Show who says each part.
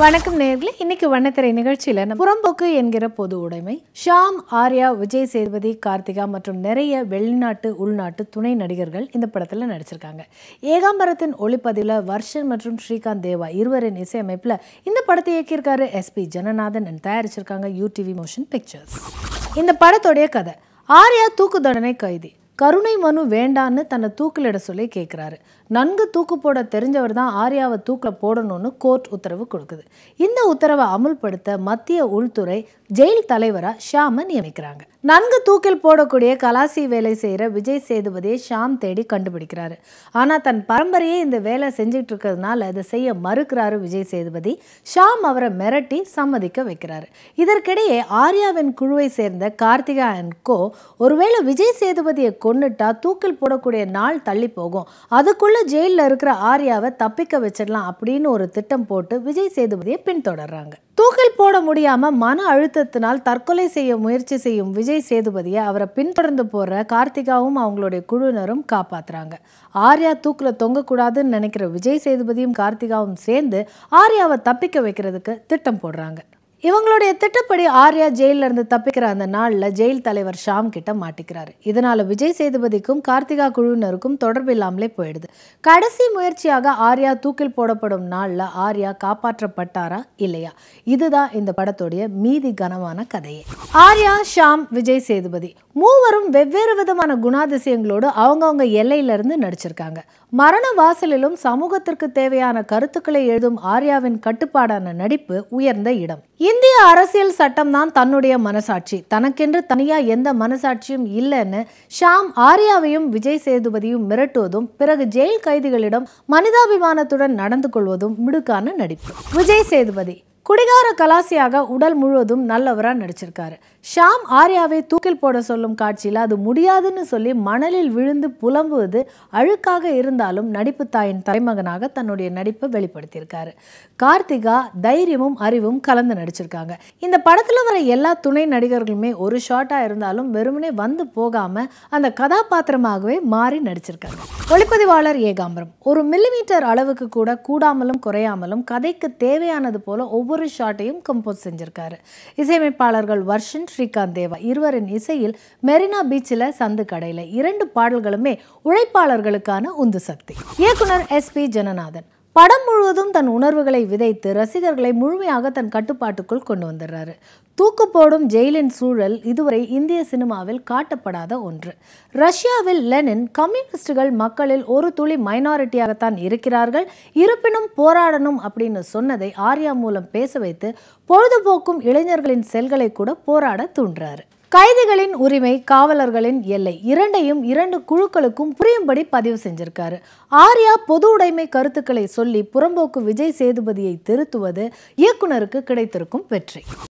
Speaker 1: வணக்கம் நேயர்களே, இன்னைக்கு வண்ணத்திரை நிகழ்ச்சியில புறம்போக்கு என்கிற பொது உடைமை ஷாம், ஆர்யா, விஜய் சேதுபதி, கார்த்திகா மற்றும் நிறைய வெளிநாட்டு உள்நாட்டு துணை நடிகர்கள் இந்த படத்துல நடிச்சிருக்காங்க. ஏகாம்பரத்தின் ஒளிப்பதிவுல வர்ஷன் மற்றும் ஸ்ரீகாந்த் தேவா இருவரின் இசையமைப்புல இந்த படத்தை இயக்கியிருக்காரு SP ஜனநாதன். தயாரிச்சிருக்காங்க UTV மோஷன் பிக்சர்ஸ். இந்த படத்தோடைய கதை, ஆர்யா தூக்கு தண்டனை கைதி, கருணை மனு வேண்டான்னு தன்னை தூக்கிலிட சொல்லி கேட்குறாரு. நன்கு தூக்கு போட தெரிஞ்சவர் தான் ஆர்யாவை தூக்கில் போடணும்னு கோர்ட் உத்தரவு கொடுக்குது. இந்த உத்தரவை அமுல்படுத்த மத்திய உள்துறை ஜெயில் தலைவராக ஷாமை நியமிக்கிறாங்க. நன்கு தூக்கில் போடக்கூடிய கலாசி வேலை செய்கிற விஜய் சேதுபதியை ஷாம் தேடி கண்டுபிடிக்கிறாரு. ஆனால் தன் பரம்பரையே இந்த வேலை செஞ்சுட்டு இருக்கிறதுனால அதை செய்ய மறுக்கிறாரு விஜய் சேதுபதி. ஷாம் அவரை மிரட்டி சம்மதிக்க வைக்கிறாரு. இதற்கிடையே ஆர்யாவின் குழுவை சேர்ந்த கார்த்திகா அண்ட் கோ ஒருவேளை விஜய் சேதுபதியை கொன்னுட்டா தூக்கில் போடக்கூடிய நாள் தள்ளி போகும், அதுக்குள்ள ஜெயிலில் இருக்கிற ஆர்யாவை தப்பிக்க வச்சிடலாம் அப்படின்னு ஒரு திட்டம் போட்டு விஜய் சேதுபதியை பின்தொடர்றாங்க. தூக்கில் போட முடியாம மன அழுத்தத்தினால் தற்கொலை செய்ய முயற்சி செய்யும் விஜய் சேதுபதியை அவரை பின்தொடர்ந்து போற கார்த்திகாவும் அவங்களுடைய குழுவினரும் காப்பாத்துறாங்க. ஆர்யா தூக்குல தொங்கக்கூடாதுன்னு நினைக்கிற விஜய் சேதுபதியும் கார்த்திகாவும் சேர்ந்து ஆர்யாவை தப்பிக்க வைக்கிறதுக்கு திட்டம் போடுறாங்க. இவங்களுடைய திட்டப்படி ஆர்யா ஜெயில இருந்து தப்பிக்கிற அந்த நாள்ல ஜெயில் தலைவர் ஷாம் கிட்ட மாட்டிக்கிறாரு. இதனால விஜய் சேதுபதிக்கும் கார்த்திகா குழுவினருக்கும் தொடர்பு இல்லாமலே போயிடுது. கடைசி முயற்சியாக ஆர்யா தூக்கில் போடப்படும் நாள்ல ஆர்யா காப்பாற்றப்பட்டாரா இல்லையா, இதுதான் இந்த படத்துடைய மீதி கனமான கதையே. ஆர்யா, ஷாம், விஜய் சேதுபதி மூவரும் வெவ்வேறு விதமான குணாதிசயங்களோடு அவங்கவுங்க எல்லையிலிருந்து நடிச்சிருக்காங்க. மரண வாசலிலும் சமூகத்திற்கு தேவையான கருத்துக்களை எழுதும் ஆர்யாவின் கட்டுப்பாடான நடிப்பு உயர்ந்த இடம். இந்திய அரசியல் சட்டம் தான் தன்னுடைய மனசாட்சி, தனக்கென்று தனியா எந்த மனசாட்சியும் இல்லைன்னு ஷாம் ஆர்யாவையும் விஜய் சேதுபதியும் மிரட்டுவதும் பிறகு ஜெயில் கைதிகளிடம் மனிதாபிமானத்துடன் நடந்து கொள்வதும் மிடுக்கான நடிப்பு. விஜய் சேதுபதி குடிகார கலாசியாக உடல் முழுவதும் நல்லவரா நடிச்சிருக்காரு. ஷாம் ஆர்யாவை தூக்கில் போட சொல்லும் காட்சியில் அது முடியாதுன்னு சொல்லி மணலில் விழுந்து புலம்புவது அழுக்காக இருந்தாலும் நடிப்பு தாயின் தலைமகனாக தன்னுடைய நடிப்பை வெளிப்படுத்தியிருக்காரு. கார்த்திகா தைரியமும் அறிவும் கலந்து நடிச்சிருக்காங்க. இந்த படத்துல வர எல்லா துணை நடிகர்களுமே ஒரு ஷார்ட்டா இருந்தாலும் வெறுமனே வந்து போகாம அந்த கதாபாத்திரமாகவே மாறி நடிச்சிருக்காங்க. ஒளிப்பதிவாளர் ஏகாம்பரம் ஒரு மில்லிமீட்டர் அளவுக்கு கூட கூடாமலும் குறையாமலும் கதைக்கு தேவையானது போல ஒவ்வொரு ஷாட்டையும் கம்போஸ் செஞ்சிருக்காரு. இசையமைப்பாளர்கள் வர்ஷன், ஸ்ரீகாந்த் தேவா இருவரின் இசையில் மெரினா பீச்சில் சந்து கடையில் 2 பாடல்களுமே உழைப்பாளர்களுக்கான உந்து சக்தி. இயக்குனர் SP ஜனநாதன் படம் முழுவதும் தன் உணர்வுகளை விதைத்து ரசிகர்களை முழுமையாக தன் கட்டுப்பாட்டுக்குள் கொண்டு வந்துடுறாரு. தூக்கு போடும் ஜெயிலின் சூழல் இதுவரை இந்திய சினிமாவில் காட்டப்படாத ஒன்று. ரஷ்யாவில் லெனின் கம்யூனிஸ்டுகள் மக்களில் ஒரு துளி மைனாரிட்டியாகத்தான் இருக்கிறார்கள், இருப்பினும் போராடணும் அப்படின்னு சொன்னதை ஆர்யா மூலம் பேச வைத்து பொழுதுபோக்கும் இளைஞர்களின் செல்களை கூட போராட தூண்டுறாரு. கைதிகளின் உரிமை, காவலர்களின் எல்லை இரண்டையும் 2 குழுக்களுக்கும் புரியும்படி பதிவு செஞ்சிருக்காரு. ஆர்யா பொது உடைமை கருத்துக்களை சொல்லி புறம்போக்கு விஜய் சேதுபதியை திருத்துவது இயக்குனருக்கு கிடைத்திருக்கும் வெற்றி.